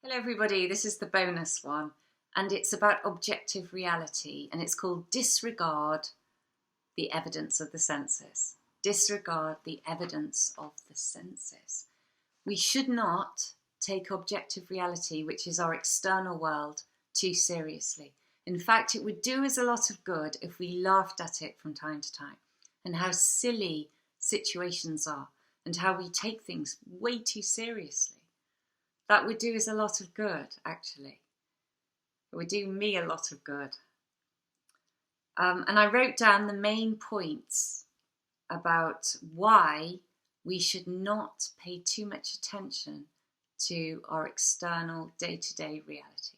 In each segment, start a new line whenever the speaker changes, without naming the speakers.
Hello everybody, this is the bonus one and it's about objective reality and it's called Disregard the Evidence of the Senses. Disregard the evidence of the senses. We should not take objective reality, which is our external world, too seriously. In fact, it would do us a lot of good if we laughed at it from time to time and how silly situations are and how we take things way too seriously. That would do us a lot of good, actually. It would do me a lot of good. And I wrote down the main points about why we should not pay too much attention to our external day-to-day reality.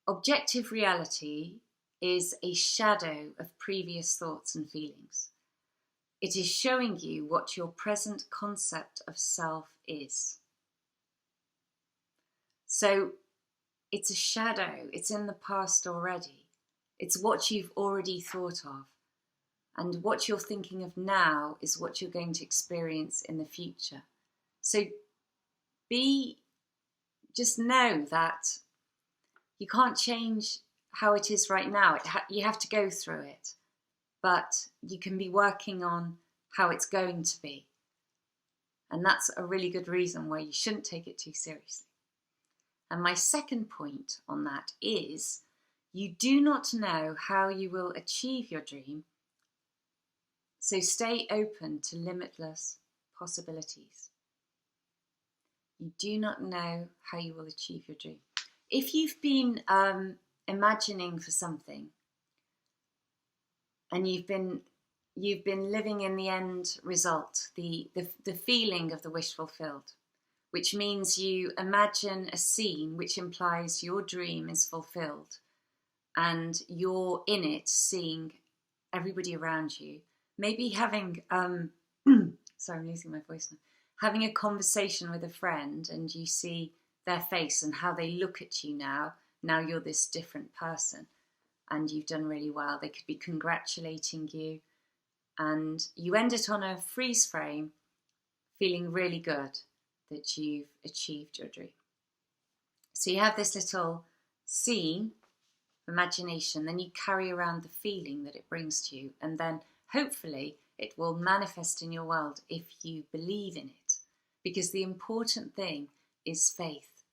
Objective reality is a shadow of previous thoughts and feelings. It is showing you what your present concept of self is. So it's a shadow, it's in the past already. It's what you've already thought of. And what you're thinking of now is what you're going to experience in the future. So just know that you can't change how it is right now. You have to go through it. But you can be working on how it's going to be. And that's a really good reason why you shouldn't take it too seriously. And my second point on that is you do not know how you will achieve your dream, so stay open to limitless possibilities. You do not know how you will achieve your dream. If you've been imagining for something and you've been living in the end result, the feeling of the wish fulfilled, which means you imagine a scene which implies your dream is fulfilled and you're in it seeing everybody around you, maybe having, sorry, I'm losing my voice now, having a conversation with a friend and you see their face and how they look at you now you're this different person and you've done really well. They could be congratulating you and you end it on a freeze frame feeling really good that you've achieved your dream. So you have this little scene, imagination, then you carry around the feeling that it brings to you, and then hopefully it will manifest in your world if you believe in it. Because the important thing is faith,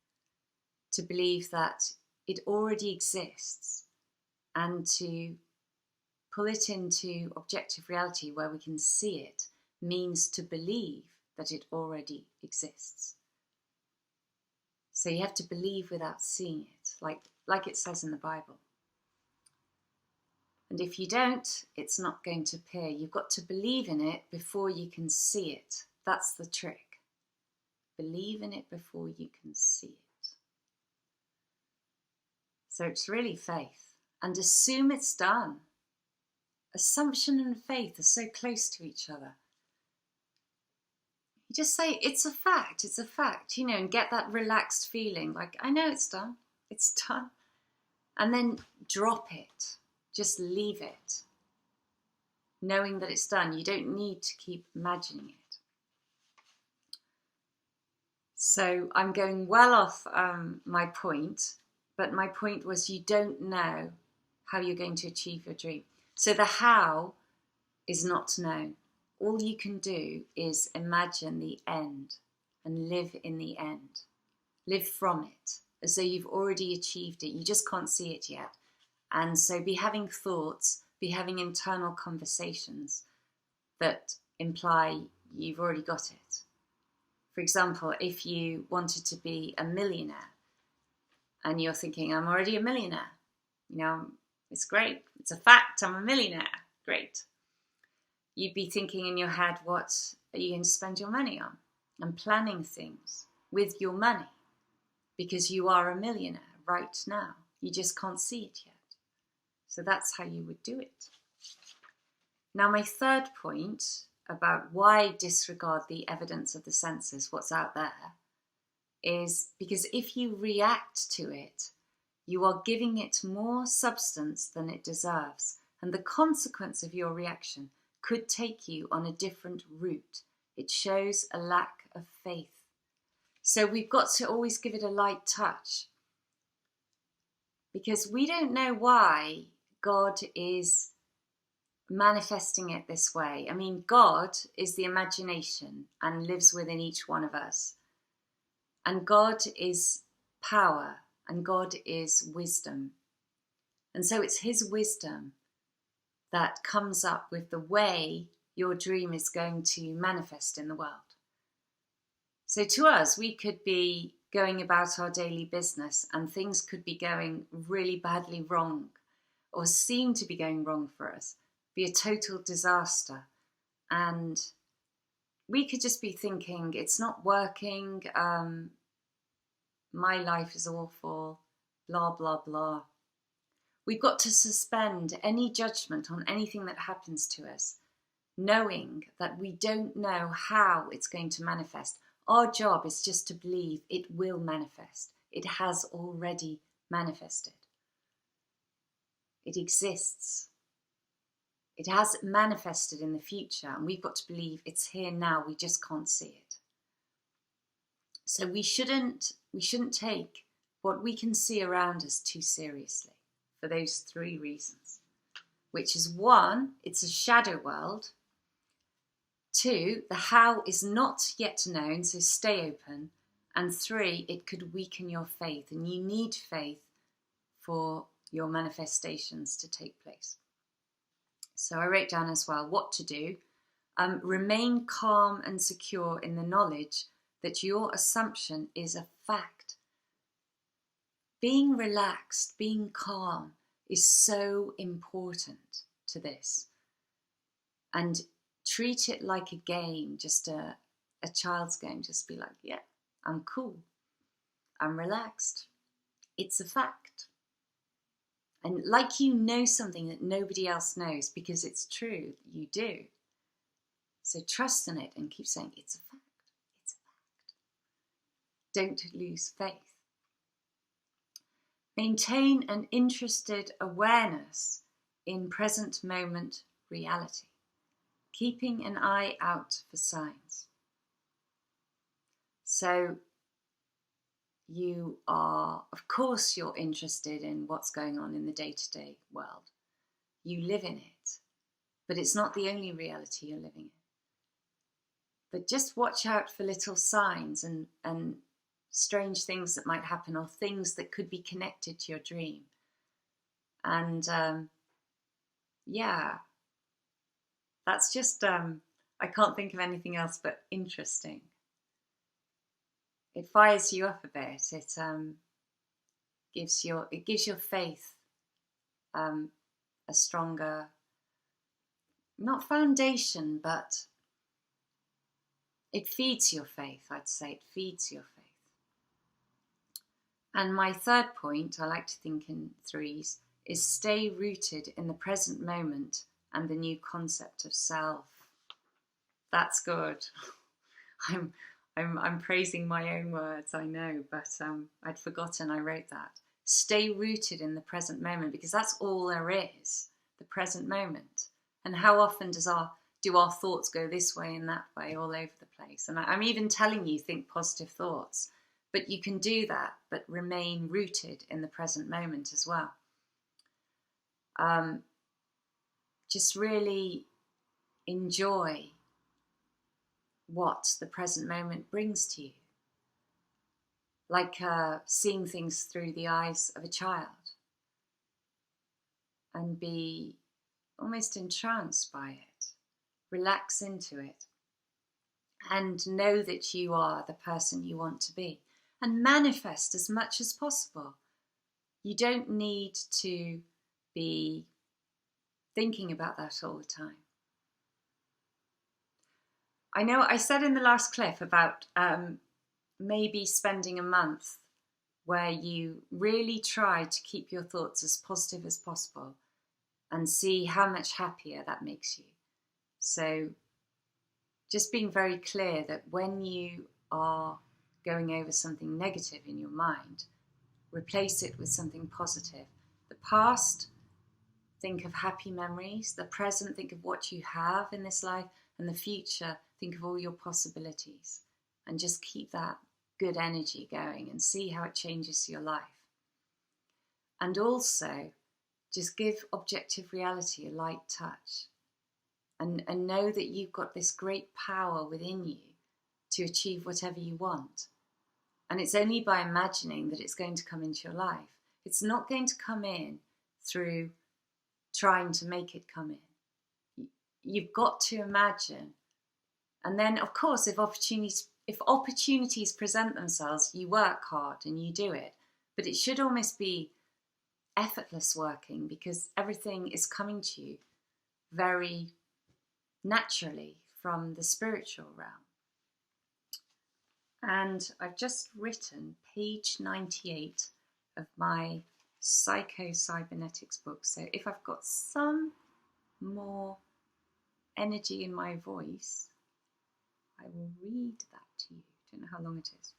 to believe that it already exists and to pull it into objective reality where we can see it means to believe that it already exists. So you have to believe without seeing it, like it says in the Bible. And if you don't, it's not going to appear. You've got to believe in it before you can see it. That's the trick. Believe in it before you can see it. So it's really faith. And assume it's done. Assumption and faith are so close to each other. You just say, it's a fact, and get that relaxed feeling, like, I know it's done. And then drop it. Just leave it. Knowing that it's done. You don't need to keep imagining it. So I'm going well off my point, but my point was you don't know how you're going to achieve your dream. So the how is not known. All you can do is imagine the end and live in the end. Live from it as though you've already achieved it. You just can't see it yet. And so be having thoughts, be having internal conversations that imply you've already got it. For example, if you wanted to be a millionaire and you're thinking, I'm already a millionaire. It's great. It's a fact. I'm a millionaire. Great. You'd be thinking in your head, what are you going to spend your money on? And planning things with your money because you are a millionaire right now. You just can't see it yet. So that's how you would do it. Now, my third point about why disregard the evidence of the senses, what's out there, is because if you react to it, you are giving it more substance than it deserves. And the consequence of your reaction could take you on a different route. It shows a lack of faith. So we've got to always give it a light touch, because we don't know why God is manifesting it this way. I mean, God is the imagination and lives within each one of us. And God is power, and God is wisdom. And so it's his wisdom that comes up with the way your dream is going to manifest in the world. So to us, we could be going about our daily business and things could be going really badly wrong, or seem to be going wrong for us, be a total disaster. And we could just be thinking, it's not working, my life is awful, blah, blah, blah. We've got to suspend any judgment on anything that happens to us, knowing that we don't know how it's going to manifest. Our job is just to believe it will manifest. It has already manifested. It exists. It has manifested in the future, and we've got to believe it's here now. We just can't see it. So we shouldn't take what we can see around us too seriously for those 3 reasons, which is 1, it's a shadow world. 2, the how is not yet known, so stay open. And 3, it could weaken your faith, and you need faith for your manifestations to take place. So I wrote down as well what to do. Remain calm and secure in the knowledge that your assumption is a fact. Being relaxed, being calm is so important to this. And treat it like a game, just a child's game. Just be like, yeah, I'm cool. I'm relaxed. It's a fact. And like you know something that nobody else knows, because it's true, you do. So trust in it and keep saying, it's a fact. It's a fact. Don't lose faith. Maintain an interested awareness in present moment reality, keeping an eye out for signs. So you are, of course, you're interested in what's going on in the day-to-day world. You live in it, but it's not the only reality you're living in. But just watch out for little signs and strange things that might happen, or things that could be connected to your dream. And yeah, that's just, I can't think of anything else but interesting. It fires you up a bit. It gives your faith a stronger, not foundation, but it feeds your faith. I'd say it feeds your faith. And my 3rd point, I like to think in 3s, is stay rooted in the present moment and the new concept of self. That's good. I'm praising my own words, I know, but I'd forgotten I wrote that. Stay rooted in the present moment, because that's all there is, the present moment. And how often do our thoughts go this way and that way all over the place? And I'm even telling you, think positive thoughts. But you can do that, but remain rooted in the present moment as well. Just really enjoy what the present moment brings to you. Like seeing things through the eyes of a child, and be almost entranced by it. Relax into it. And know that you are the person you want to be. And manifest as much as possible. You don't need to be thinking about that all the time. I know I said in the last clip about maybe spending a month where you really try to keep your thoughts as positive as possible and see how much happier that makes you. So just being very clear that when you are going over something negative in your mind, replace it with something positive. The past, think of happy memories. The present, think of what you have in this life. And the future, think of all your possibilities. And just keep that good energy going and see how it changes your life. And also, just give objective reality a light touch and know that you've got this great power within you to achieve whatever you want. And it's only by imagining that it's going to come into your life. It's not going to come in through trying to make it come in. You've got to imagine. And then, of course, if opportunities present themselves, you work hard and you do it. But it should almost be effortless working, because everything is coming to you very naturally from the spiritual realm. And I've just written page 98 of my Psycho-Cybernetics book. So if I've got some more energy in my voice, I will read that to you. Don't know how long it is.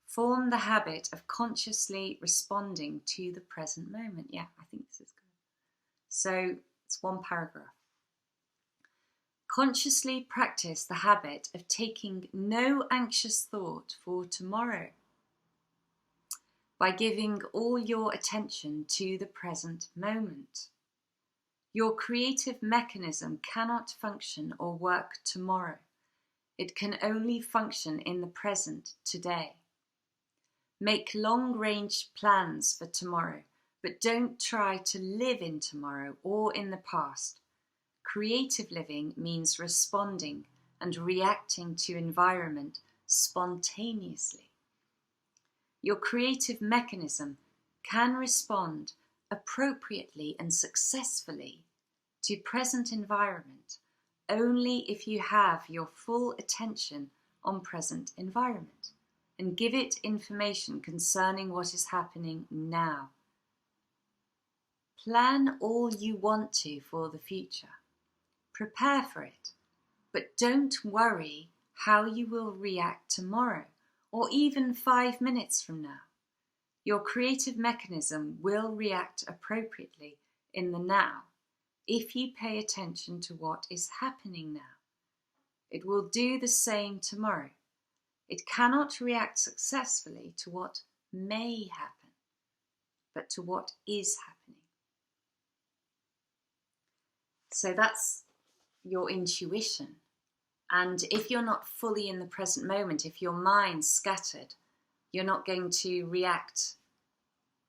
Form the habit of consciously responding to the present moment. Yeah, I think this is good. So it's one paragraph. Consciously practice the habit of taking no anxious thought for tomorrow by giving all your attention to the present moment. Your creative mechanism cannot function or work tomorrow. It can only function in the present today. Make long-range plans for tomorrow, but don't try to live in tomorrow or in the past. Creative living means responding and reacting to environment spontaneously. Your creative mechanism can respond appropriately and successfully to present environment only if you have your full attention on present environment and give it information concerning what is happening now. Plan all you want to for the future. Prepare for it, but don't worry how you will react tomorrow or even 5 minutes from now. Your creative mechanism will react appropriately in the now if you pay attention to what is happening now. It will do the same tomorrow. It cannot react successfully to what may happen, but to what is happening. So that's your intuition. And if you're not fully in the present moment, if your mind's scattered, you're not going to react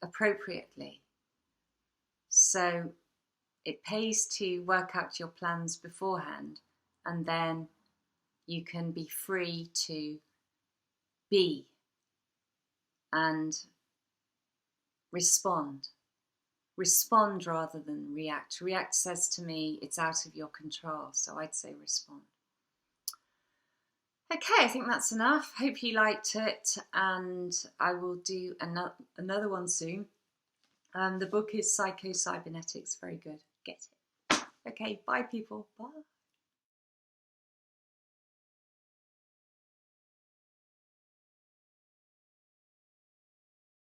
appropriately. So it pays to work out your plans beforehand, and then you can be free to be and respond. Respond rather than react. React says to me it's out of your control, so I'd say respond. Okay, I think that's enough. Hope you liked it, and I will do another one soon. The book is Psycho-Cybernetics. Very good. Get it. Okay, bye people. Bye.